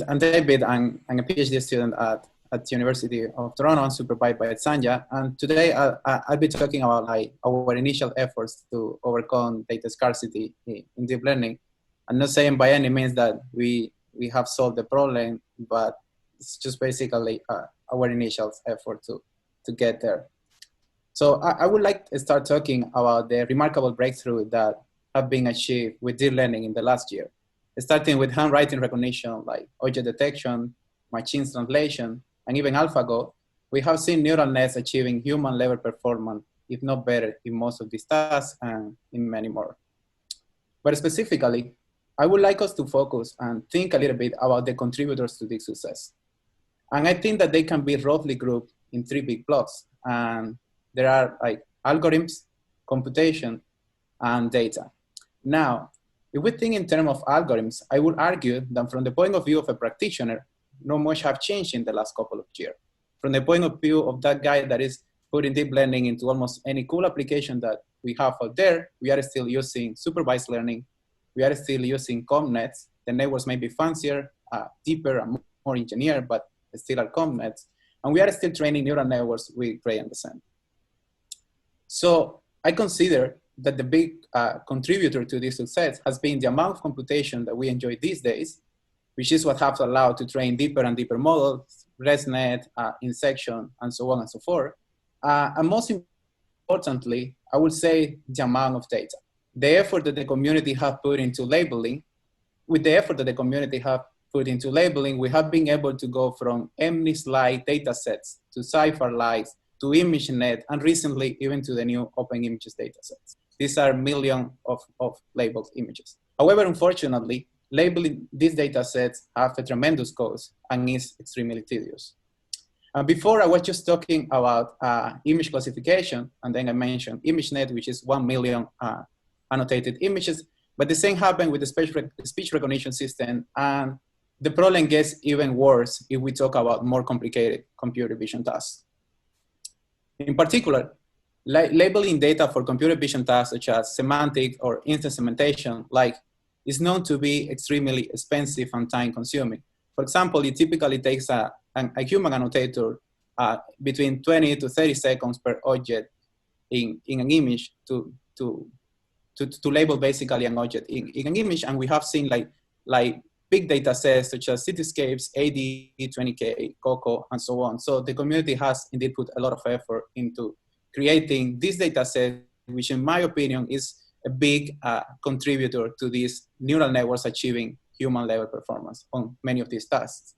I'm David. I'm a PhD student at the University of Toronto, supervised by Sanja. And today I'll be talking about our initial efforts to overcome data scarcity in deep learning. I'm not saying by any means that we have solved the problem, but it's just basically our initial effort to get there. So I would like to start talking about the remarkable breakthrough that have been achieved with deep learning in the last year, starting with handwriting recognition, like object detection, machine translation, and even AlphaGo. We have seen neural nets achieving human-level performance, if not better, in most of these tasks and in many more. But specifically, I would like us to focus and think a little bit about the contributors to this success. And I think that they can be roughly grouped in three big blocks. And there are like algorithms, computation, and data. Now, if we think in terms of algorithms, I would argue that from the point of view of a practitioner, not much have changed in the last couple of years. From the point of view of that guy that is putting deep learning into almost any cool application that we have out there, we are still using supervised learning. We are still using COMNets. The networks may be fancier, deeper, and more engineered, but still are COMNets. And we are still training neural networks with gradient descent. So I consider that the big contributor to this success has been the amount of computation that we enjoy these days, which is what has allowed to train deeper and deeper models, ResNet, insection, and so on and so forth. And most importantly, I would say the amount of data. The effort that the community have put into labeling, with the effort that the community have put into labeling, we have been able to go from MNIST-like datasets to CipherLights to ImageNet, and recently even to the new Open Images datasets. These are millions of labeled images. However, unfortunately, labeling these datasets have a tremendous cost and is extremely tedious. Before I was just talking about image classification, and then I mentioned ImageNet, which is 1 million annotated images, but the same happened with the speech recognition system, and the problem gets even worse if we talk about more complicated computer vision tasks. In particular, labeling data for computer vision tasks such as semantic or instant segmentation is known to be extremely expensive and time consuming. For example, it typically takes a human annotator between 20 to 30 seconds per object in an image to label basically an object in an image. And we have seen like big data sets such as Cityscapes, AD, 20K, COCO, and so on. So the community has indeed put a lot of effort into creating this data set, which in my opinion is a big contributor to these neural networks achieving human level performance on many of these tasks.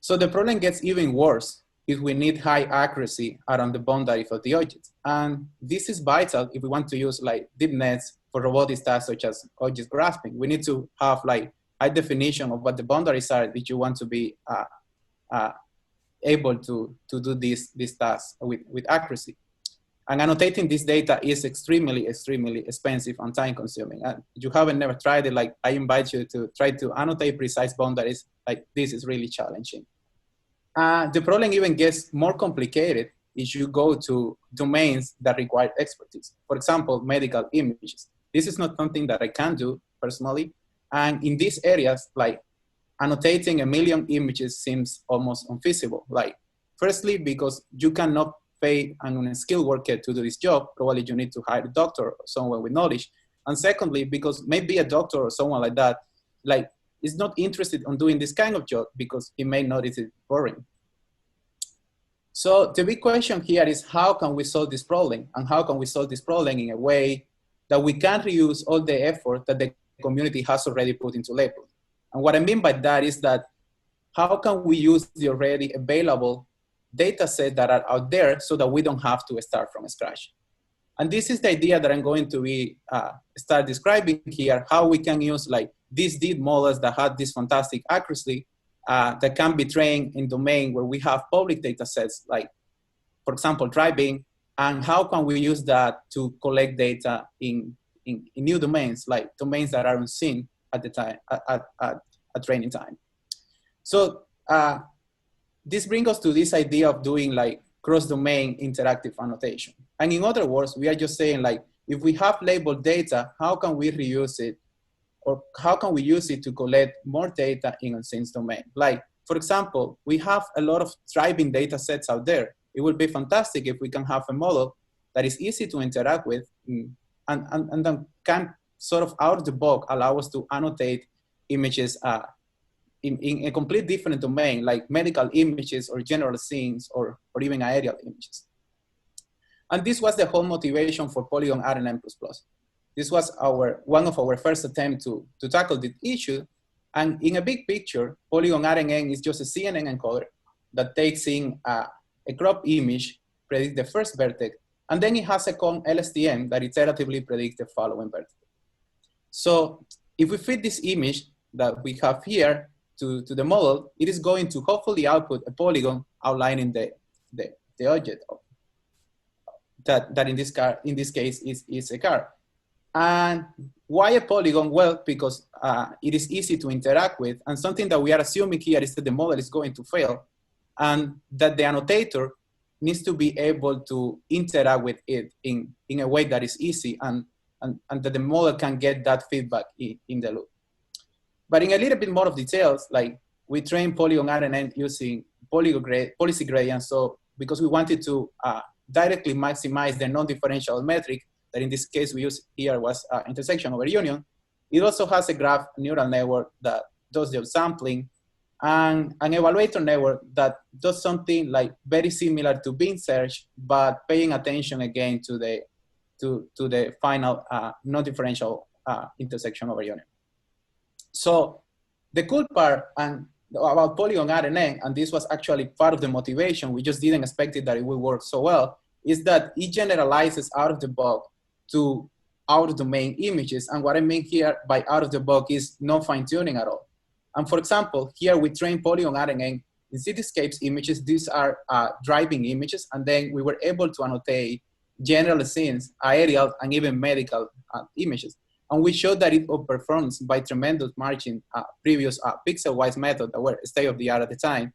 So the problem gets even worse if we need high accuracy around the boundaries of the objects. And this is vital if we want to use like deep nets for robotic tasks such as object grasping. We need to have like high definition of what the boundaries are if you want to be able to do these tasks with accuracy. And annotating this data is extremely, extremely expensive and time consuming. And if you haven't never tried it, like I invite you to try to annotate precise boundaries. Like this is really challenging. The problem even gets more complicated if you go to domains that require expertise. For example, medical images. This is not something that I can do personally. And in these areas, like annotating 1 million images seems almost unfeasible. Like, firstly, because you cannot pay an unskilled worker to do this job. Probably you need to hire a doctor or someone with knowledge. And secondly, because maybe a doctor or someone like that, like, is not interested in doing this kind of job because he may notice it boring. So the big question here is how can we solve this problem? And how can we solve this problem in a way that we can reuse all the effort that the community has already put into labeling? And what I mean by that is that how can we use the already available data sets that are out there so that we don't have to start from scratch? And this is the idea that I'm going to be start describing here, how we can use like these deep models that have this fantastic accuracy that can be trained in domain where we have public data sets, like, for example, driving, and how can we use that to collect data in new domains, like domains that are unseen at the time, at training time. So this brings us to this idea of doing like cross-domain interactive annotation. And in other words, we are just saying like, if we have labeled data, how can we reuse it or how can we use it to collect more data in unseen domain? Like, for example, we have a lot of driving data sets out there. It would be fantastic if we can have a model that is easy to interact with and then can sort of out of the box allow us to annotate images in a complete different domain, like medical images or general scenes or even aerial images. And this was the whole motivation for Polygon RNN++. This was one of our first attempts to tackle this issue. And in a big picture, Polygon RNN is just a CNN encoder that takes in a crop image, predicts the first vertex, and then it has a LSTM that iteratively predicts the following vertex. So if we fit this image that we have here to the model, it is going to hopefully output a polygon outlining the object that in this case is a car. And why a polygon? Well, because it is easy to interact with, and something that we are assuming here is that the model is going to fail, and that the annotator needs to be able to interact with it in a way that is easy, and that the model can get that feedback in the loop. But in a little bit more of details, like we trained Polygon RNN using policy gradients, so because we wanted to directly maximize the non-differential metric, that in this case we use here was intersection over union. It also has a graph neural network that does the sampling, and an evaluator network that does something like very similar to Bing search, but paying attention again to the final non-differential intersection over union. So the cool part about Polygon RNN, and this was actually part of the motivation, we just didn't expect it that it would work so well, is that it generalizes out of the box to out-of-domain images. And what I mean here by out-of-the-box is no fine-tuning at all. And for example, here we train Polygon RNN in Cityscapes images. These are driving images, and then we were able to annotate general scenes, aerial, and even medical images. And we showed that it outperforms by tremendous margin previous pixel-wise method that were state-of-the-art at the time,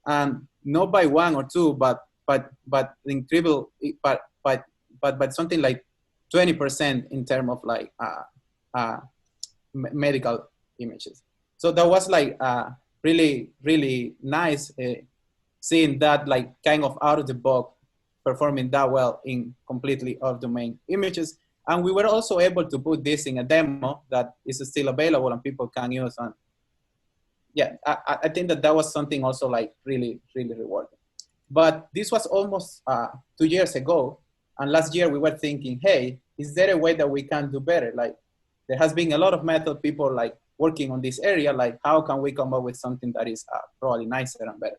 and not by 1 or 2, but incredible, but something like 20% in terms of like medical images. So that was like really, really nice seeing that like kind of out of the box performing that well in completely off-domain images. And we were also able to put this in a demo that is still available and people can use. And yeah, I think that was something also like really, really rewarding. But this was almost 2 years ago. And last year we were thinking, hey, is there a way that we can do better? Like there has been a lot of method people like working on this area, like how can we come up with something that is probably nicer and better?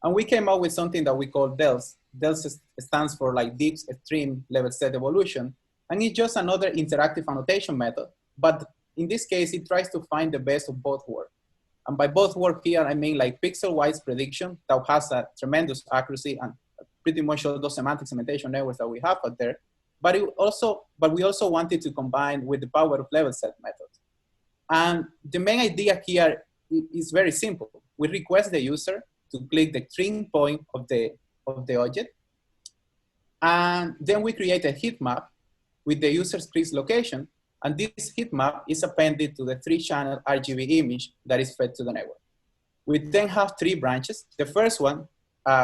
And we came up with something that we call DELS. DELS stands for like Deep Extreme Level Set Evolution. And it's just another interactive annotation method. But in this case, it tries to find the best of both worlds. And by both worlds here, I mean like pixel-wise prediction that has a tremendous accuracy and pretty much all those semantic segmentation networks that we have out there. But we also wanted to combine with the power of level set methods. And the main idea here is very simple. We request the user to click the trim point of the object. And then we create a heat map with the user's click location. And this heat map is appended to the 3-channel RGB image that is fed to the network. We then have 3 branches. The first one,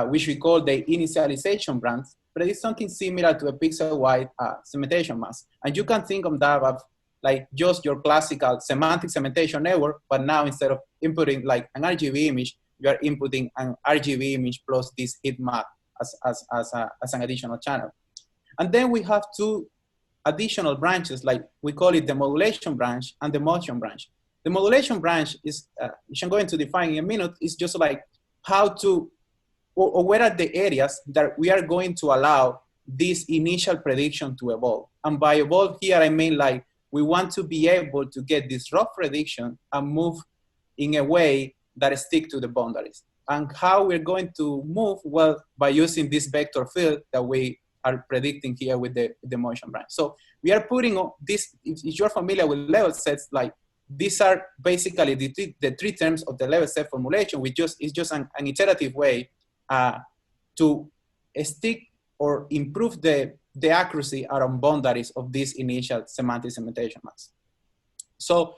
which we call the initialization branch, but it's something similar to a pixel-wide segmentation mask. And you can think of that of like just your classical semantic segmentation network, but now instead of inputting like an RGB image, you are inputting an RGB image plus this heat map as an additional channel. And then we have 2 additional branches, like we call it the modulation branch and the motion branch. The modulation branch is, which I'm going to define in a minute, is just like how to, or where are the areas that we are going to allow this initial prediction to evolve. And by evolve here, I mean like we want to be able to get this rough prediction and move in a way that stick to the boundaries. And how we're going to move? Well, by using this vector field that we are predicting here with the motion branch. So we are putting this, if you're familiar with level sets, like these are basically the 3 terms of the level set formulation, which is just an iterative way to stick or improve the accuracy around boundaries of this initial semantic segmentation mask. So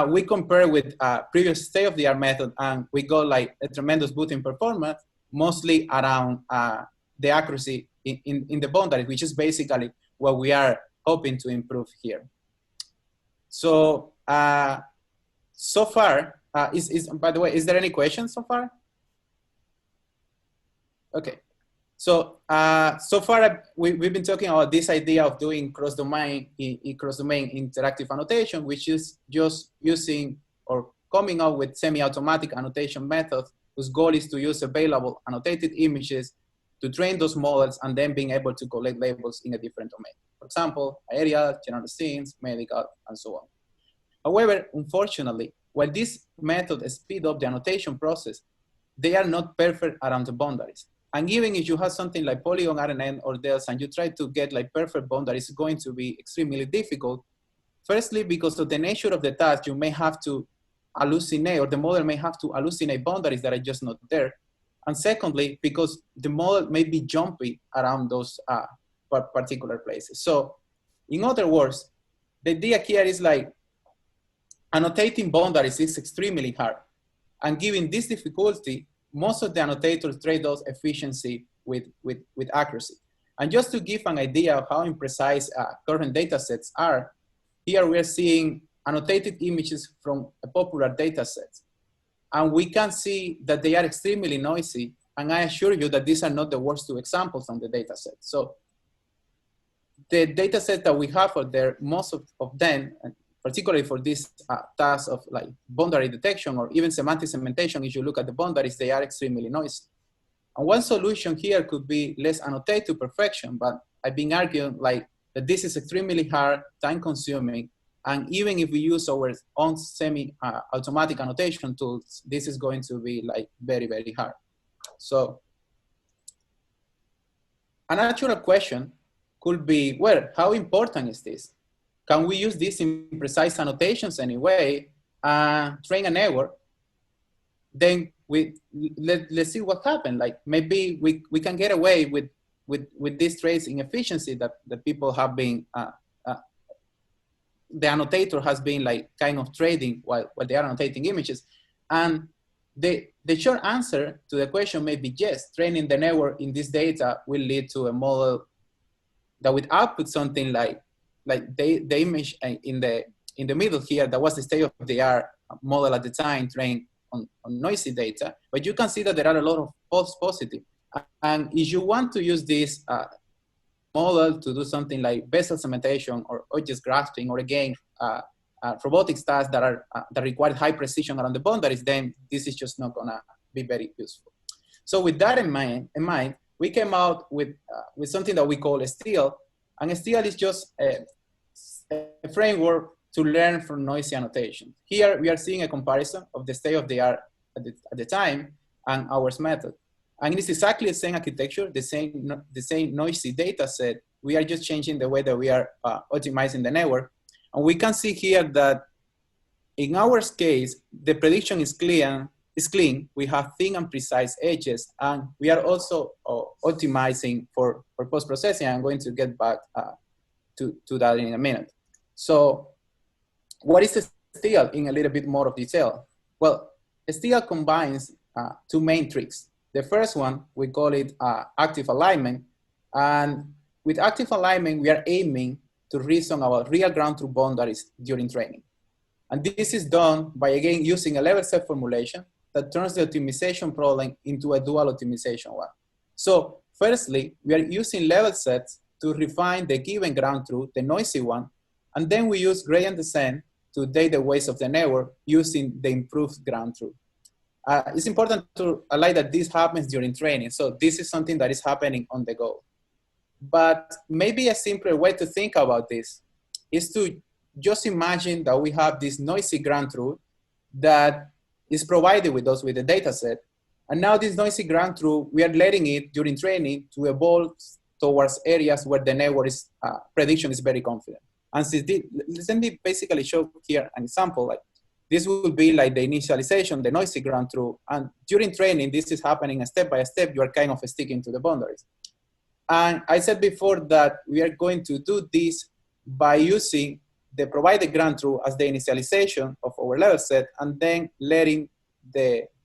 we compare with previous state-of-the-art method, and we got like a tremendous boost in performance, mostly around the accuracy in the boundary, which is basically what we are hoping to improve here. So so far, by the way, is there any questions so far? Okay. So so far we've been talking about this idea of doing cross-domain interactive annotation, which is just using or coming up with semi-automatic annotation methods whose goal is to use available annotated images to train those models and then being able to collect labels in a different domain. For example, aerial, general scenes, medical, and so on. However, unfortunately, while this method speeds up the annotation process, they are not perfect around the boundaries. And even if you have something like polygon RNN or DELS and you try to get like perfect boundaries, it's going to be extremely difficult. Firstly, because of the nature of the task, you may have to hallucinate, or the model may have to hallucinate boundaries that are just not there. And secondly, because the model may be jumpy around those particular places. So in other words, the idea here is like annotating boundaries is extremely hard. And given this difficulty, most of the annotators trade off efficiency with accuracy. And just to give an idea of how imprecise current data sets are, here we are seeing annotated images from a popular data set. And we can see that they are extremely noisy. And I assure you that these are not the worst two examples on the data set. So the data set that we have out there, most of them, particularly for this task of like boundary detection or even semantic segmentation, if you look at the boundaries, they are extremely noisy. And one solution here could be let's annotate to perfection, but I've been arguing like that this is extremely hard, time consuming, and even if we use our own semi-automatic annotation tools, this is going to be like very, very hard. So a natural question could be, well, how important is this? Can we use this in precise annotations anyway, train a network? Then let's see what happens. Like maybe we can get away with these traits in efficiency that people have been, the annotator has been like kind of trading while they are annotating images. And the short answer to the question may be yes, training the network in this data will lead to a model that would output something like the image in the middle here, that was the state-of-the-art model at the time trained on noisy data. But you can see that there are a lot of false positives. And if you want to use this model to do something like vessel segmentation or object grasping, or again, robotics tasks that require high precision around the boundaries, then this is just not gonna be very useful. So with that in mind, we came out with something that we call a STIL. And a STIL is just a framework to learn from noisy annotation. Here we are seeing a comparison of the state-of-the-art at the time and our method. And it's exactly the same architecture, the same noisy data set. We are just changing the way that we are optimizing the network. And we can see here that in our case, the prediction is clean. We have thin and precise edges, and we are also optimizing for post-processing. I'm going to get back to that in a minute. So what is a STIL in a little bit more of detail? Well, a STIL combines two main tricks. The first one, we call it active alignment. And with active alignment, we are aiming to reason about real ground truth boundaries during training. And this is done by, again, using a level set formulation that turns the optimization problem into a dual optimization one. So firstly, we are using level sets to refine the given ground truth, the noisy one, and then we use gradient descent to date the weights of the network using the improved ground truth. It's important to highlight that this happens during training, so this is something that is happening on the go. But maybe a simpler way to think about this is to just imagine that we have this noisy ground truth that is provided with us with the data set. And now this noisy ground truth, we are letting it during training to evolve towards areas where the network prediction is very confident. And since let me basically show here an example. Like this will be like the initialization, the noisy ground truth. And during training, this is happening step by step. You are kind of sticking to the boundaries. And I said before that we are going to do this by using they provide the ground truth as the initialization of our level set, and then letting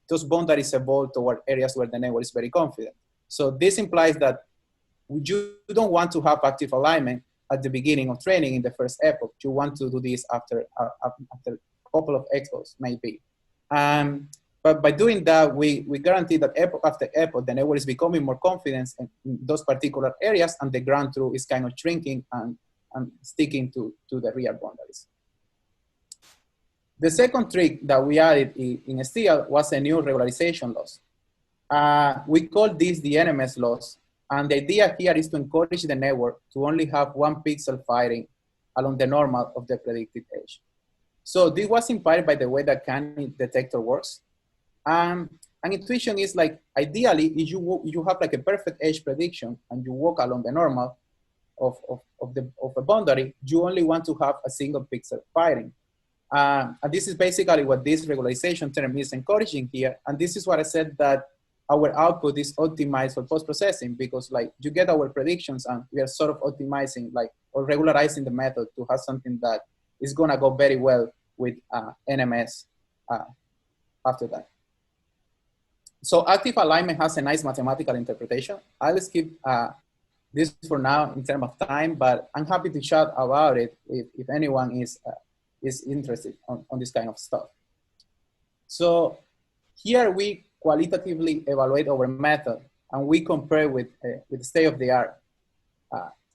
those boundaries evolve toward areas where the network is very confident. So this implies that you don't want to have active alignment at the beginning of training in the first epoch. You want to do this after a couple of epochs, maybe. But by doing that, we guarantee that epoch after epoch, the network is becoming more confident in those particular areas, and the ground truth is kind of shrinking and sticking to the real boundaries. The second trick that we added in STL was a new regularization loss. We call this the NMS loss, and the idea here is to encourage the network to only have one pixel firing along the normal of the predicted edge. So this was inspired by the way that Acuna detector works. And intuition is like, ideally, if you have like a perfect edge prediction and you walk along the normal of a boundary, you only want to have a single pixel firing. And this is basically what this regularization term is encouraging here. And this is what I said, that our output is optimized for post-processing, because like you get our predictions and we are sort of optimizing like or regularizing the method to have something that is gonna go very well with NMS after that. So active alignment has a nice mathematical interpretation. I'll skip this for now in terms of time, but I'm happy to chat about it if anyone is interested on this kind of stuff. So here we qualitatively evaluate our method and we compare with the state of the art.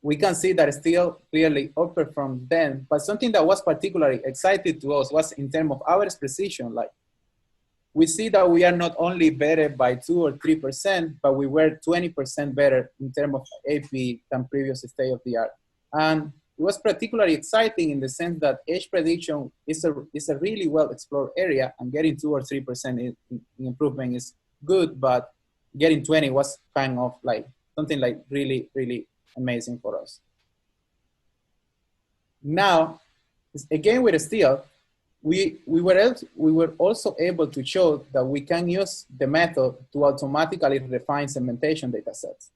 We can see that still clearly outperformed them, but something that was particularly exciting to us was in terms of average precision. Like, we see that we are not only better by 2 or 3%, but we were 20% better in terms of AP than previous state of the art. And it was particularly exciting in the sense that edge prediction is a really well explored area, and getting 2 or 3% in improvement is good, but getting 20 was kind of like something like really, really amazing for us. Now, again with STL, we were also able to show that we can use the method to automatically refine segmentation datasets.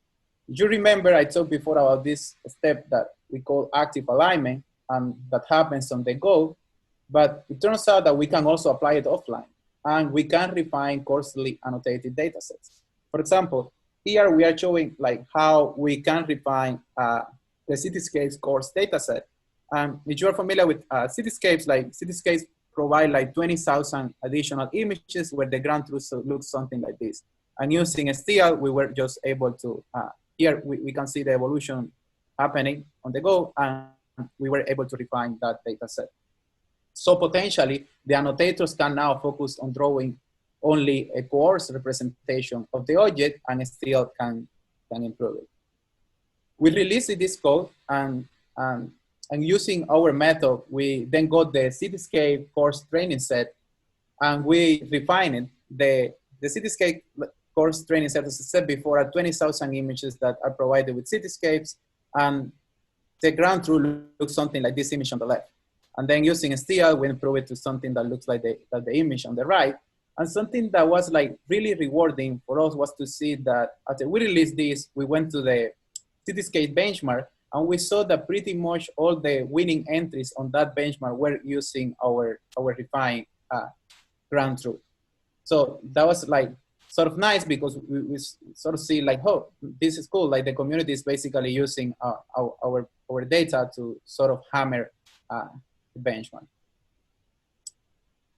You remember I talked before about this step that we call active alignment, and that happens on the go, but it turns out that we can also apply it offline, and we can refine coarsely annotated datasets. For example, here we are showing like how we can refine the Cityscapes coarse dataset. And if you're familiar with Cityscapes, like Cityscapes provide like 20,000 additional images where the ground truth looks something like this. And using STL, we were just able to, here we can see the evolution happening on the go, and we were able to refine that data set. So potentially, the annotators can now focus on drawing only a coarse representation of the object, and STL can improve it. We released this code, and using our method, we then got the Cityscape coarse training set, and we refined it. The Cityscape coarse training set, as I said before, are 20,000 images that are provided with Cityscapes, and the ground truth looks something like this image on the left. And then using STL, we improve it to something that looks like the image on the right. And something that was like really rewarding for us was to see that after we released this, we went to the Cityscape benchmark, and we saw that pretty much all the winning entries on that benchmark were using our refined ground truth. So that was like sort of nice, because we sort of see like, oh, this is cool. Like the community is basically using our data to sort of hammer the benchmark.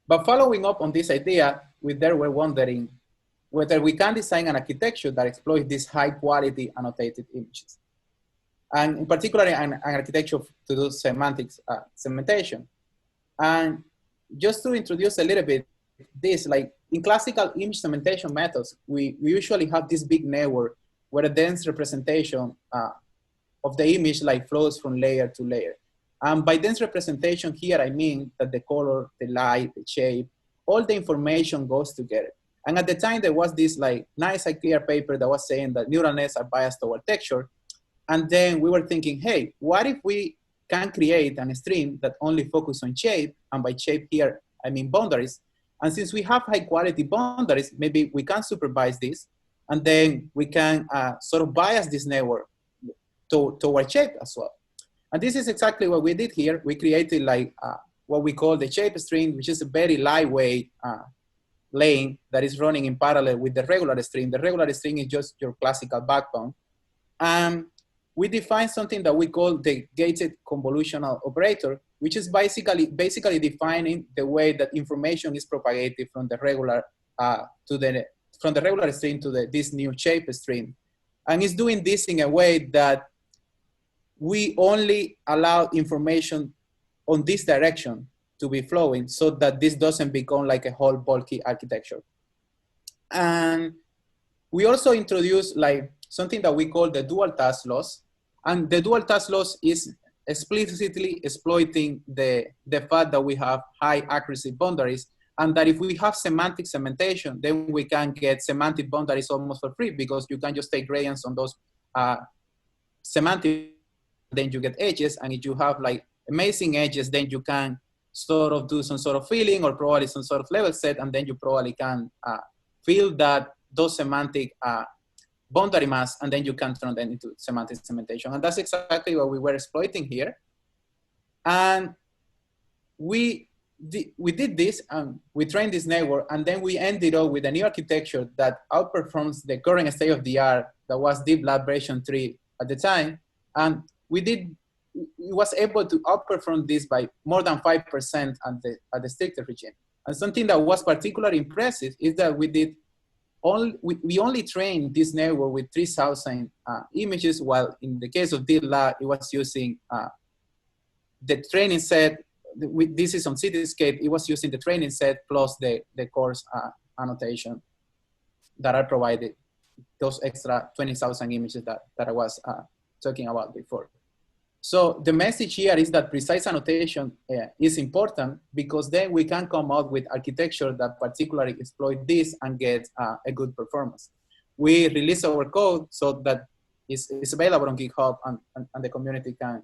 But following up on this idea, we there were wondering whether we can design an architecture that exploits these high quality annotated images. And in particular, an architecture to do semantics segmentation. And just to introduce a little bit this, like in classical image segmentation methods, we usually have this big network where a dense representation of the image like flows from layer to layer. And by dense representation here, I mean that the color, the light, the shape, all the information goes together. And at the time, there was this like nice clear paper that was saying that neural nets are biased toward texture. And then we were thinking, hey, what if we can create a stream that only focuses on shape? And by shape here, I mean boundaries. And since we have high quality boundaries, maybe we can supervise this. And then we can sort of bias this network toward shape as well. And this is exactly what we did here. We created like what we call the shape string, which is a very lightweight lane that is running in parallel with the regular string. The regular string is just your classical backbone. We define something that we call the gated convolutional operator, which is basically defining the way that information is propagated from the regular string to this new shape string. And it's doing this in a way that we only allow information on this direction to be flowing so that this doesn't become like a whole bulky architecture. And we also introduce like something that we call the dual task loss. And the dual task loss is explicitly exploiting the fact that we have high accuracy boundaries, and that if we have semantic segmentation, then we can get semantic boundaries almost for free, because you can just take gradients on those semantic, then you get edges. And if you have like amazing edges, then you can sort of do some sort of filling or probably some sort of level set, and then you probably can fill those semantic boundary masks, and then you can turn them into semantic segmentation. And that's exactly what we were exploiting here. And we did this, and we trained this network, and then we ended up with a new architecture that outperforms the current state of the art that was Deep Lab version 3 at the time. And it was able to outperform this by more than 5% at the stricter regime. And something that was particularly impressive is that we only trained this network with 3,000 images, while in the case of Deep Lab, it was using the training set. This is on Cityscape. It was using the training set plus the coarse annotation that are provided, those extra 20,000 images that I was talking about before. So the message here is that precise annotation is important, because then we can come up with architecture that particularly exploit this and get a good performance. We release our code so that it's available on GitHub, and the community can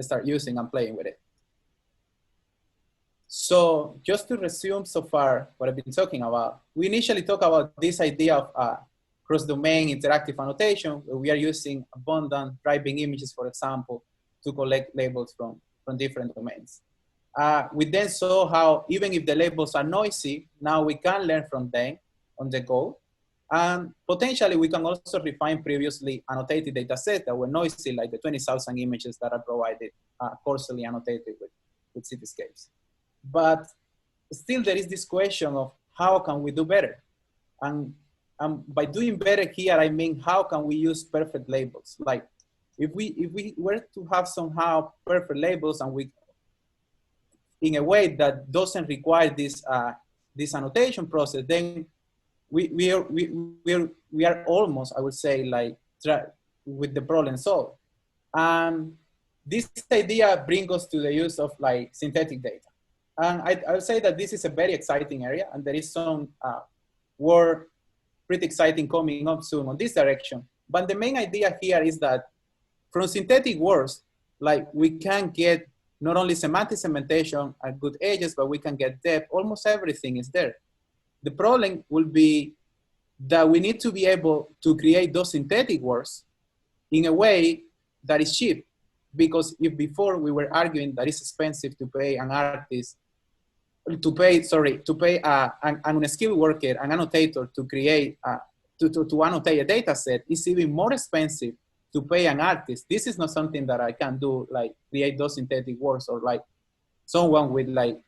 start using and playing with it. So just to resume so far what I've been talking about, we initially talked about this idea of cross-domain interactive annotation, where we are using abundant driving images, for example, to collect labels from different domains. We then saw how even if the labels are noisy, now we can learn from them on the go. And potentially we can also refine previously annotated data sets that were noisy, like the 20,000 images that are provided coarsely annotated with Cityscapes. But still there is this question of how can we do better? And by doing better here, I mean, how can we use perfect labels? Like if we were to have somehow perfect labels, and we, in a way that doesn't require this annotation process, then we are almost, I would say, like with the problem solved. This idea brings us to the use of like synthetic data. And I would say that this is a very exciting area, and there is some work pretty exciting coming up soon on this direction. But the main idea here is that from synthetic words, like we can get not only semantic segmentation at good edges, but we can get depth. Almost everything is there. The problem will be that we need to be able to create those synthetic words in a way that is cheap. Because if before we were arguing that it's expensive to pay an artist, to pay an unskilled worker, an annotator to create, to annotate a data set, it's even more expensive to pay an artist. This is not something that I can do, like create those synthetic words, or like someone with like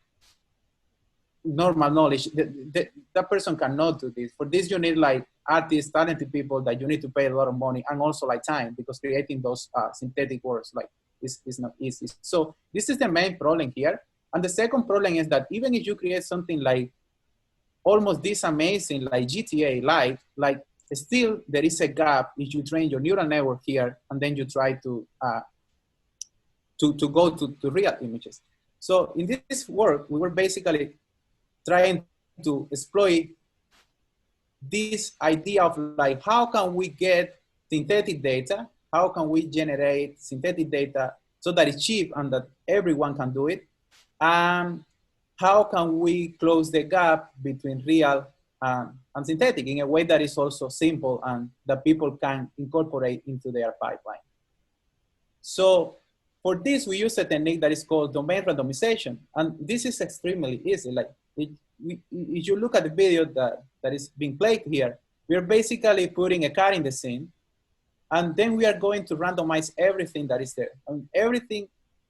normal knowledge. That person cannot do this. For this, you need like artists, talented people that you need to pay a lot of money, and also like time, because creating those synthetic words like is not easy. So this is the main problem here. And the second problem is that even if you create something like almost this amazing, like GTA live, like still there is a gap if you train your neural network here, and then you try to go to real images. So in this work, we were basically trying to exploit this idea of like, how can we get synthetic data? How can we generate synthetic data so that it's cheap and that everyone can do it? How can we close the gap between real and synthetic in a way that is also simple and that people can incorporate into their pipeline? So for this, we use a technique that is called domain randomization. And this is extremely easy. Like if you look at the video that is being played here, we're basically putting a car in the scene, and then we are going to randomize everything that is there. And everything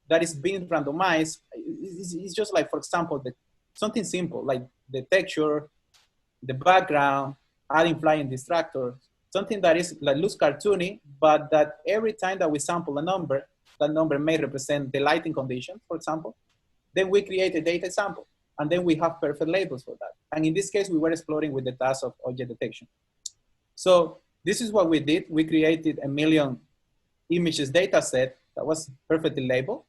that is being randomized is just like, for example, something simple, like the texture, the background, adding flying distractors, something that is like looks cartoony, but that every time that we sample a number, that number may represent the lighting condition, for example. Then we create a data sample, and then we have perfect labels for that. And in this case, we were exploring with the task of object detection. So this is what we did. We created a 1 million images data set that was perfectly labeled.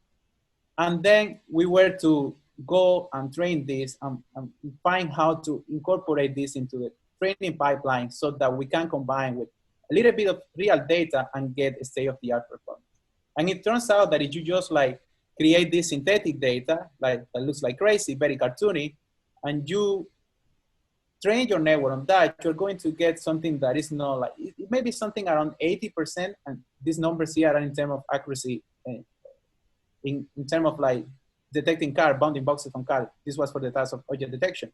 And then we were to go and train this and find how to incorporate this into the training pipeline so that we can combine with a little bit of real data and get a state-of-the-art performance. And it turns out that if you just like create this synthetic data, like that looks like crazy, very cartoony, and you train your network on that, you're going to get something that is not like, it may be something around 80%, and these numbers here are in terms of accuracy, in terms of like detecting car, bounding boxes on car. This was for the task of object detection.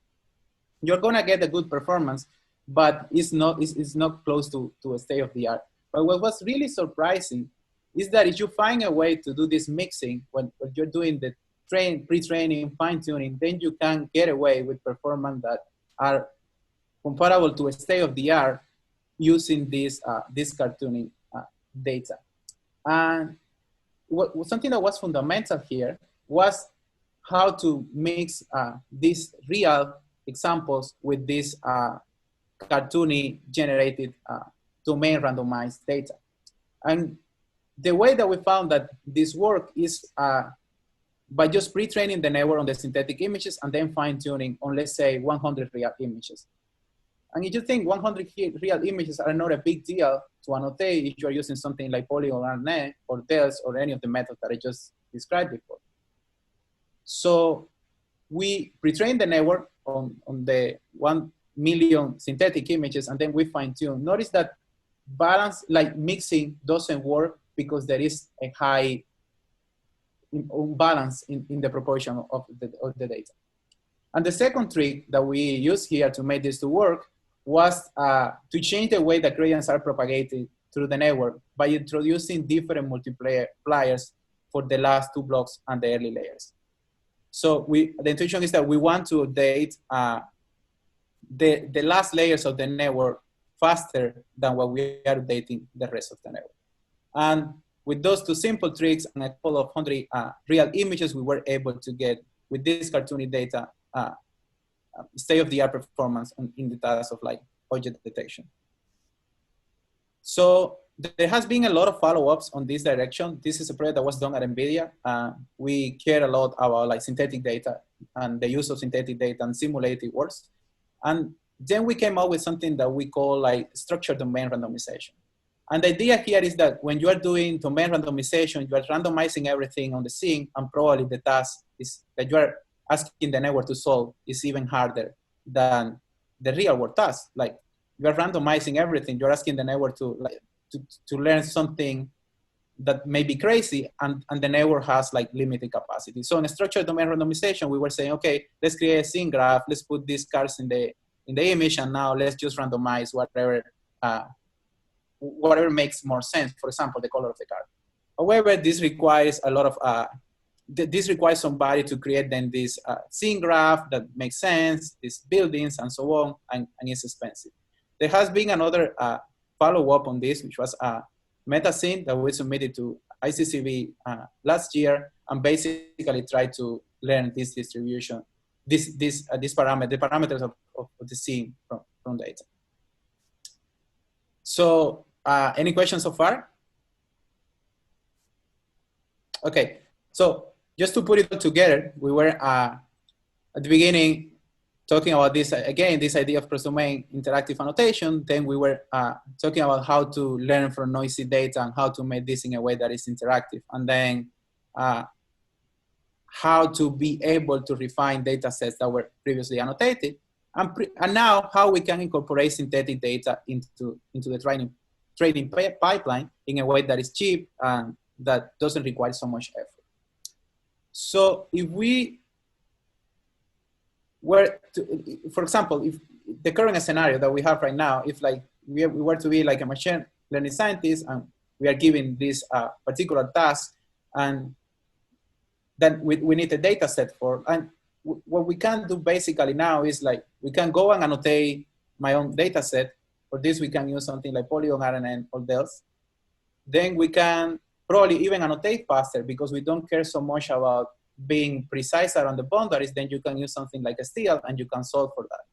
You're gonna get a good performance, but it's not close to a state of the art. But what was really surprising is that if you find a way to do this mixing when you're doing the pre-training, fine-tuning, then you can get away with performance that are comparable to a state of the art using this cartooning data. And something that was fundamental here was how to mix these real examples with this cartoony generated domain randomized data. And the way that we found that this work is by just pre-training the network on the synthetic images and then fine-tuning on, let's say, 100 real images. And if you think 100 real images are not a big deal to annotate if you're using something like polygon RNA or DELS or any of the methods that I just described before. So we pre-trained the network on the 1 million synthetic images, and then we fine-tune. Notice that balance, like mixing, doesn't work because there is a high imbalance in the proportion of the data. And the second trick that we used here to make this to work was to change the way that gradients are propagated through the network by introducing different multipliers for the last 2 blocks and the early layers. So the intuition is that we want to update the last layers of the network faster than what we are updating the rest of the network. And with those 2 simple tricks and a couple of 100 real images, we were able to get, with this cartoony data, state-of-the-art performance in the task of like object detection. So there has been a lot of follow-ups on this direction. This is a project that was done at NVIDIA. We care a lot about like synthetic data and the use of synthetic data and simulated works. And then we came up with something that we call like structured domain randomization. And the idea here is that when you are doing domain randomization, you are randomizing everything on the scene, and probably the task is that you are asking the network to solve is even harder than the real world task. Like you are randomizing everything. You're asking the network to learn something that may be crazy, and the network has like limited capacity. So in a structured domain randomization, we were saying, okay, let's create a scene graph. Let's put these cars in the image, and now let's just randomize whatever makes more sense. For example, the color of the car. However, this requires a lot of this requires somebody to create then this scene graph that makes sense, these buildings and so on, and it's expensive. There has been another follow-up on this, which was a meta scene that we submitted to ICCB last year, and basically tried to learn this distribution, the parameters of the scene from data. So any questions so far? Okay, so just to put it all together, we were at the beginning talking about this, again, this idea of cross-domain interactive annotation. Then we were talking about how to learn from noisy data and how to make this in a way that is interactive. And then how to be able to refine data sets that were previously annotated. And now how we can incorporate synthetic data into the training pipeline in a way that is cheap and that doesn't require so much effort. So if we were to, for example, if the current scenario that we have right now, if like we were to be like a machine learning scientist and we are given this particular task, and then we need a data set for, and what we can do basically now is like, we can go and annotate my own data set. For this, we can use something like Polygon, RNN, or DELS. Then we can probably even annotate faster because we don't care so much about being precise around the boundaries. Then you can use something like a STL and you can solve for that.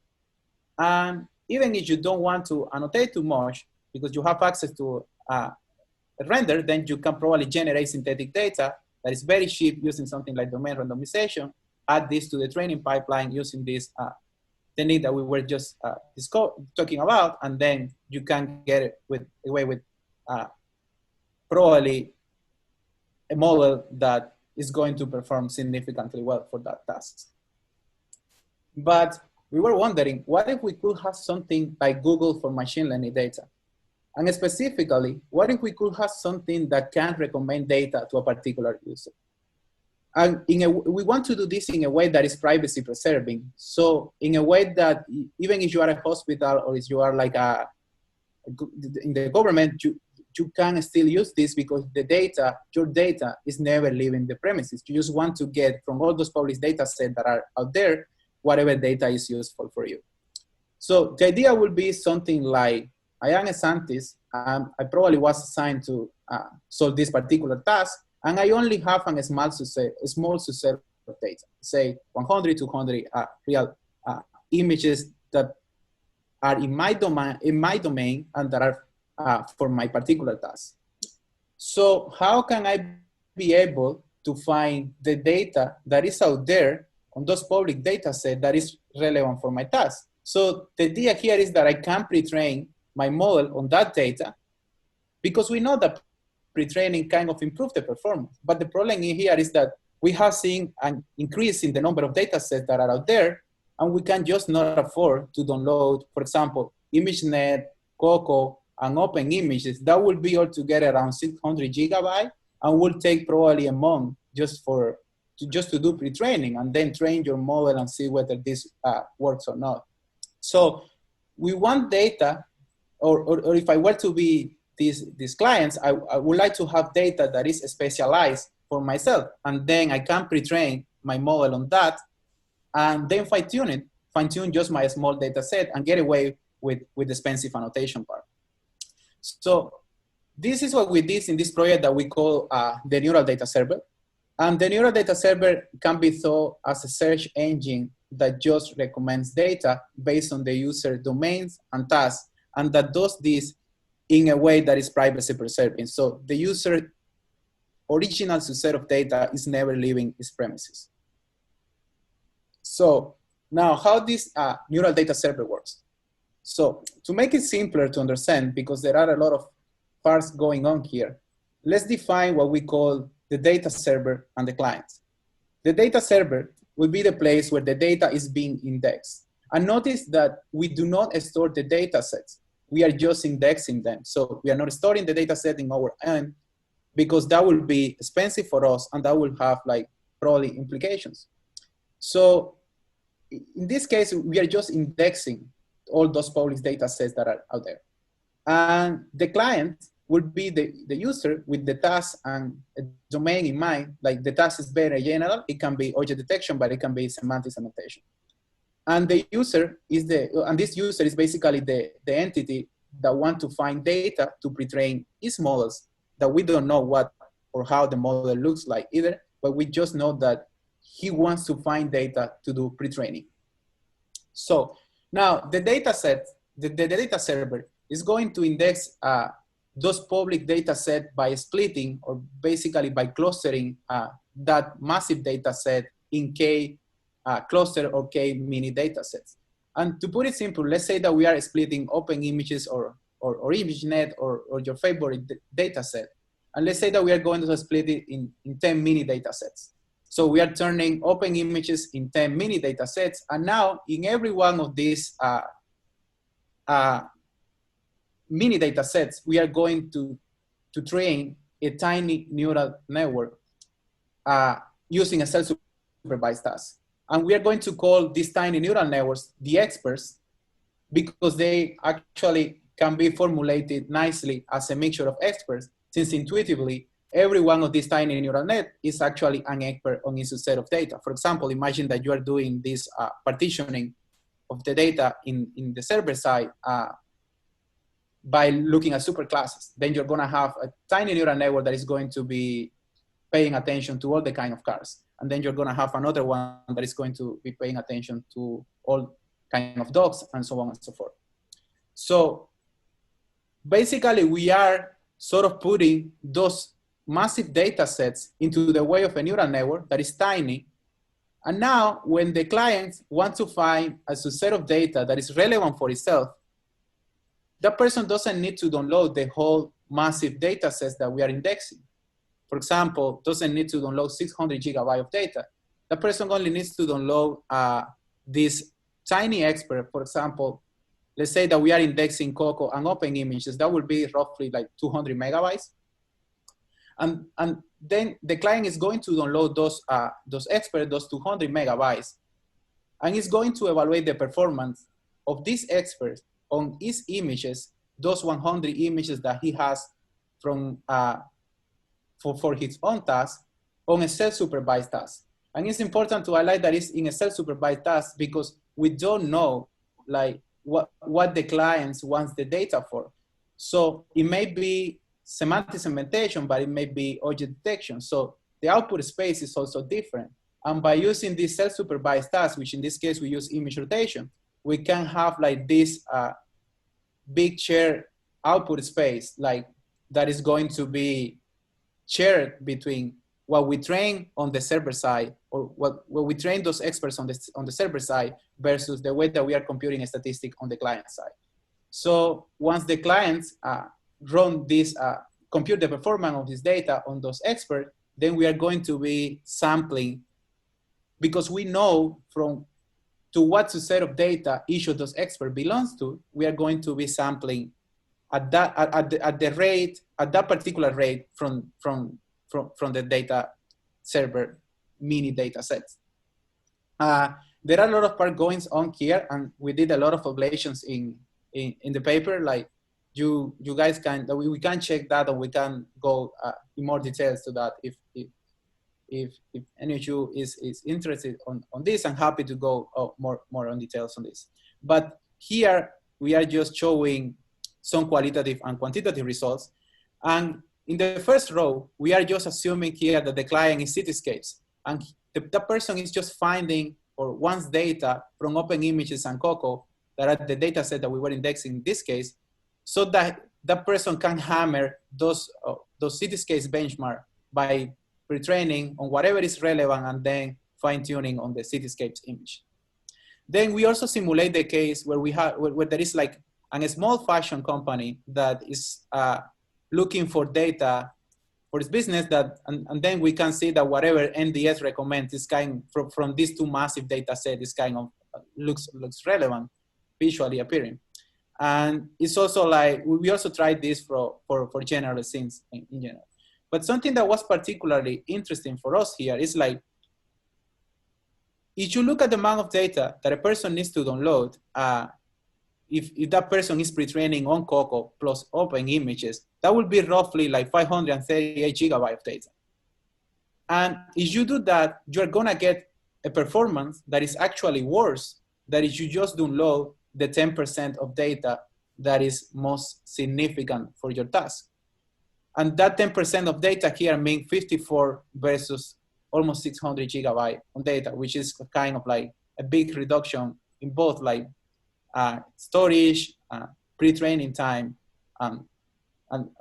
And even if you don't want to annotate too much because you have access to a render, then you can probably generate synthetic data that is very cheap using something like domain randomization, add this to the training pipeline using this technique that we were just talking about, and then you can get it away with probably a model that is going to perform significantly well for that task. But we were wondering, what if we could have something like Google for machine learning data? And specifically, what if we could have something that can recommend data to a particular user? And we want to do this in a way that is privacy preserving. So in a way that even if you are a hospital or if you are like in the government, you can still use this because the data, your data is never leaving the premises. You just want to get from all those published data sets that are out there, whatever data is useful for you. So the idea will be something like, I am a scientist, I probably was assigned to solve this particular task, and I only have a small subset of data, say 100, 200 real images that are in my domain and that are for my particular task. So how can I be able to find the data that is out there on those public data sets that is relevant for my task? So the idea here is that I can pre-train my model on that data, because we know that pre-training kind of improves the performance. But the problem here is that we have seen an increase in the number of data sets that are out there, and we can just not afford to download, for example, ImageNet, Coco, and Open Images. That will be altogether around 600 gigabytes and will take probably a month just to do pre-training and then train your model and see whether this works or not. So we want data, or if I were to be these clients, I would like to have data that is specialized for myself, and then I can pre-train my model on that, and then fine-tune just my small data set and get away with the expensive annotation part. So this is what we did in this project that we call the Neural Data Server. And the Neural Data Server can be thought as a search engine that just recommends data based on the user domains and tasks, and that does this in a way that is privacy preserving. So the user original set of data is never leaving its premises. So now how this neural data server works. So to make it simpler to understand, because there are a lot of parts going on here, let's define what we call the data server and the client. The data server will be the place where the data is being indexed. And notice that we do not store the data sets. We are just indexing them. So we are not storing the data set in our end, because that will be expensive for us and that will have like probably implications. So in this case, we are just indexing all those public data sets that are out there. And the client will be the user with the task and a domain in mind. Like the task is very general. It can be object detection, but it can be semantic annotation. And the user is and this user is basically the entity that want to find data to pre-train its models that we don't know what or how the model looks like either, but we just know that he wants to find data to do pre-training. So now the data set, the data server is going to index those public data set by splitting, or basically by clustering that massive data set in K cluster or K mini data sets. And to put it simple, let's say that we are splitting Open Images or ImageNet or your favorite data set. And let's say that we are going to split it in 10 mini data sets. So we are turning Open Images in 10 mini data sets. And now in every one of these mini data sets, we are going to train a tiny neural network using a self-supervised task. And we are going to call these tiny neural networks the experts because they actually can be formulated nicely as a mixture of experts, since intuitively, every one of these tiny neural net is actually an expert on its set of data. For example, imagine that you are doing this partitioning of the data in the server side by looking at superclasses. Then you're gonna have a tiny neural network that is going to be paying attention to all the kind of cars. And then you're gonna have another one that is going to be paying attention to all kind of dogs and so on and so forth. So basically we are sort of putting those massive data sets into the way of a neural network that is tiny. And now when the clients want to find a subset of data that is relevant for itself, that person doesn't need to download the whole massive data sets that we are indexing. For example, doesn't need to download 600 gigabytes of data. The person only needs to download this tiny expert. For example, let's say that we are indexing Coco and open images. That would be roughly like 200 megabytes. And then the client is going to download those experts, those 200 megabytes, and is going to evaluate the performance of these experts on his images, those 100 images that he has from for his own task on a self-supervised task. And it's important to highlight that it's in a self-supervised task because we don't know like what the clients wants the data for. So it may be semantic segmentation, but it may be object detection. So the output space is also different. And by using this self-supervised task, which in this case we use image rotation, we can have like this big shared output space like that is going to be shared between what we train on the server side or what we train those experts on the server side versus the way that we are computing a statistic on the client side. So once the clients run this, compute the performance of this data on those experts, then we are going to be sampling because we know from to what set of data each of those experts belongs to, we are going to be sampling at that particular rate from the data server mini data sets. There are a lot of part goings on here, and we did a lot of oblations in the paper. Like you guys can, we can check that, or we can go in more details to that if any of you is interested on this. I'm happy to go more on details on this. But here we are just showing some qualitative and quantitative results. And in the first row, we are just assuming here that the client is Cityscapes. And the person is just finding or wants data from open images and Coco that are the data set that we were indexing in this case, so that that person can hammer those Cityscapes benchmark by pre-training on whatever is relevant and then fine-tuning on the Cityscapes image. Then we also simulate the case where where there is like a small fashion company that is looking for data for its business and then we can see that whatever NDS recommends is from these two massive data set is kind of looks relevant, visually appearing. And it's also like, we also tried this for general scenes in general. But something that was particularly interesting for us here is like, if you look at the amount of data that a person needs to download, if that person is pre-training on Coco plus open images, that would be roughly like 538 gigabytes of data. And if you do that, you're gonna get a performance that is actually worse than if you just download the 10% of data that is most significant for your task. And that 10% of data here means 54 versus almost 600 gigabytes on data, which is kind of like a big reduction in both like storage, pre-training time, and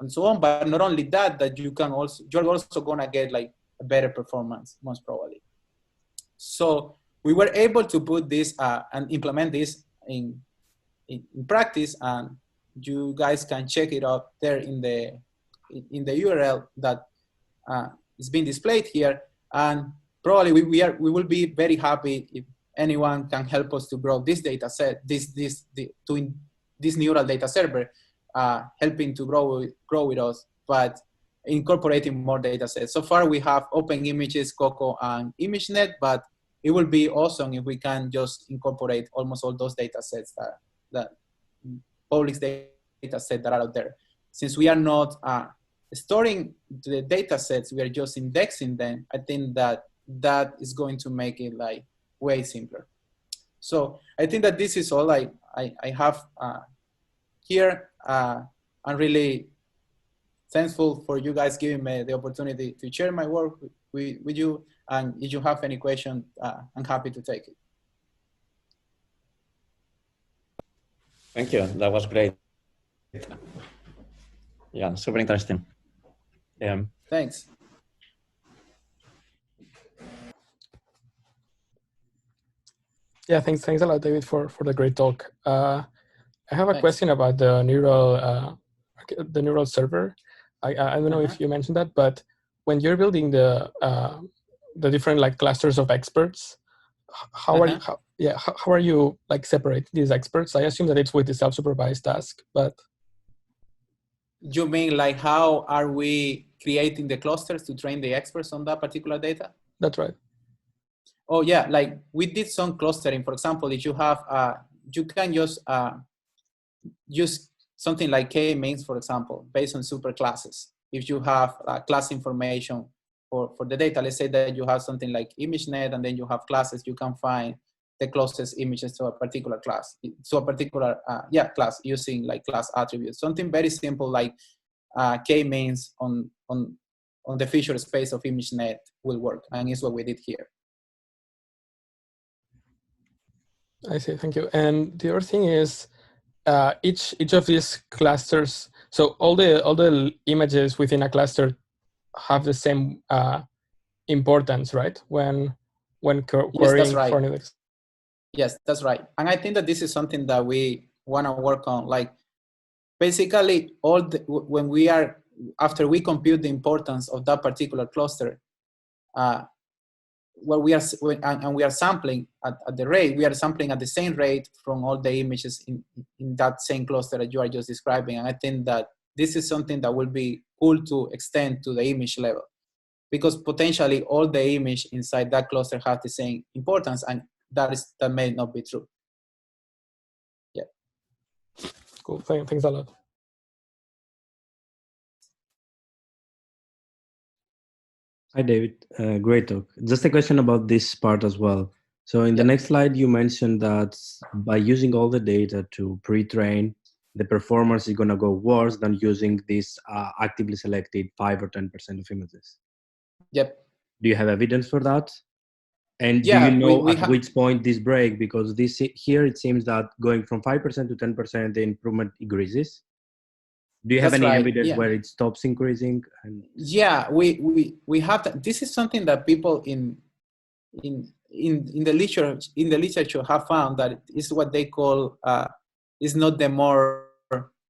so on. But not only that, you're also gonna get like a better performance, most probably. So we were able to put this and implement this in practice, and you guys can check it out there in the URL that is being displayed here. And probably we will be very happy if anyone can help us to grow this data set, this neural data server, helping to grow with us. But incorporating more data sets. So far, we have Open Images, Coco, and ImageNet, but it will be awesome if we can just incorporate almost all those data sets that public data set that are out there. Since we are not storing the data sets, we are just indexing them. I think that is going to make it like way simpler. So I think that this is all I have here. I'm really thankful for you guys giving me the opportunity to share my work with you. And if you have any question, I'm happy to take it. Thank you. That was great. Yeah, super interesting. Thanks. Yeah, thanks a lot, David, for the great talk. I have a question about the neural server. I don't know if you mentioned that, but when you're building the different like clusters of experts, how are you like separate these experts? I assume that it's with the self-supervised task, but you mean like how are we creating the clusters to train the experts on that particular data? That's right. Oh yeah, like we did some clustering. For example, if you have, you can just use something like k-means, for example, based on superclasses. If you have class information for the data, let's say that you have something like ImageNet and then you have classes, you can find the closest images to a particular class, to a particular class using like class attributes. Something very simple like k-means on the feature space of ImageNet will work, and it's what we did here. I see, thank you. And the other thing is, each of these clusters, so all the images within a cluster have the same importance, right? When querying for an index. Yes, that's right. And I think that this is something that we want to work on. Like basically when we are, after we compute the importance of that particular cluster, we are sampling at the rate, we are sampling at the same rate from all the images in that same cluster that you are just describing. And I think that this is something that will be cool to extend to the image level, because potentially all the image inside that cluster have the same importance, and that may not be true. Yeah. Cool, thanks a lot. Hi, David. Great talk. Just a question about this part as well. So in the next slide, you mentioned that by using all the data to pre-train, the performance is going to go worse than using this actively selected 5 or 10% of images. Yep. Do you have evidence for that? And do you know at which point this break? Because this here, it seems that going from 5% to 10%, the improvement increases. Do you have any evidence where it stops increasing? Yeah, we have that. This is something that people in the literature have found that is what they call is not the more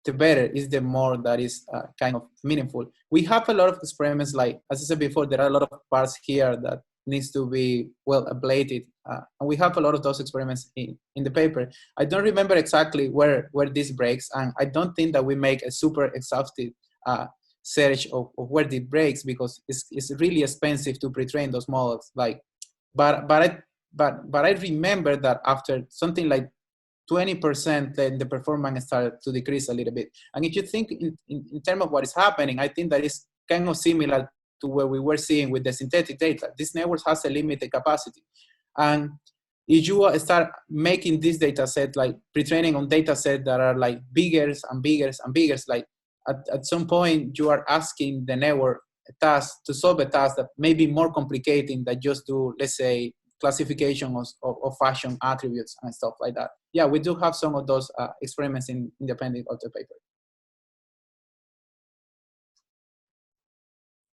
the better, is the more that is kind of meaningful. We have a lot of experiments, like as I said before, there are a lot of parts here that needs to be well ablated, and we have a lot of those experiments in the paper. I don't remember exactly where this breaks, and I don't think that we make a super exhaustive search of where it breaks, because it's really expensive to pre-train those models. Like, but I remember that after something like 20%, then the performance started to decrease a little bit. And if you think in terms of what is happening, I think that is kind of similar to what we were seeing with the synthetic data. This network has a limited capacity. And if you start making this data set, like pre-training on data set that are like bigger and bigger and bigger, like at some point you are asking the network a task to solve a task that may be more complicated than just do, let's say, classification of fashion attributes and stuff like that. Yeah, we do have some of those experiments independent of the paper.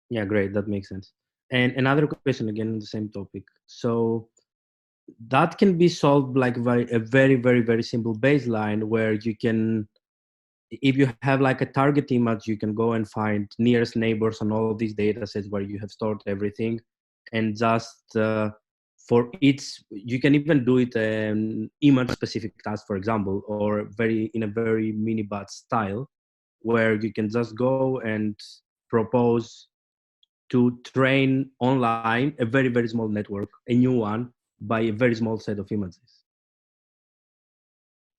Yeah, great. That makes sense. And another question again on the same topic. So that can be solved like by a very, very, very simple baseline where you can, if you have like a target image, you can go and find nearest neighbors on all of these data sets where you have stored everything. And just for each, you can even do it an image specific task, for example, or in a very mini batch style, where you can just go and propose to train online a very, very small network, a new one, by a very small set of images.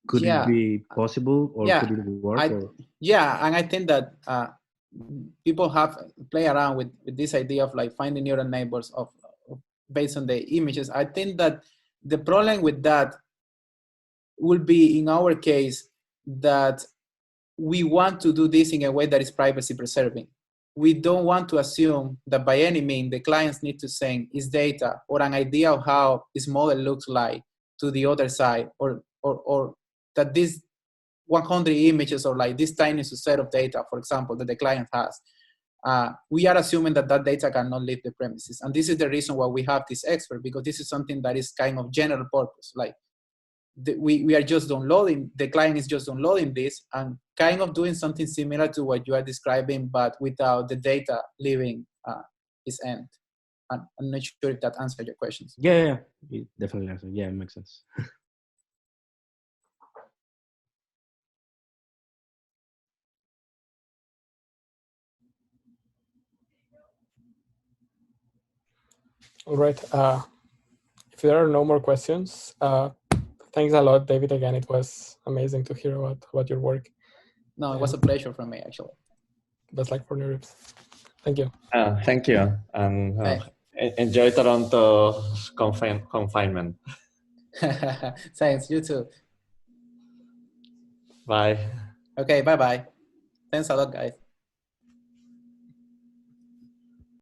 Could it be possible, or could it work? Yeah, and I think that people have play around with this idea of like finding neural neighbors of based on the images. I think that the problem with that will be, in our case, that we want to do this in a way that is privacy preserving. We don't want to assume that by any means the clients need to send its data or an idea of how this model looks like to the other side, or that these 100 images or like this tiny set of data, for example, that the client has, we are assuming that that data cannot leave the premises. And this is the reason why we have this expert, because this is something that is kind of general purpose. Like we are just downloading, the client is just downloading this and kind of doing something similar to what you are describing, but without the data leaving its end. I'm not sure if that answered your questions. Yeah, it definitely answered. Yeah, it makes sense. All right. If there are no more questions, thanks a lot, David. Again, it was amazing to hear about your work. No, it was a pleasure for me, actually. Best luck for NeurIPS. Thank you. Thank you. And enjoy Toronto's confinement. Thanks, you too. Bye. Okay, bye-bye. Thanks a lot, guys.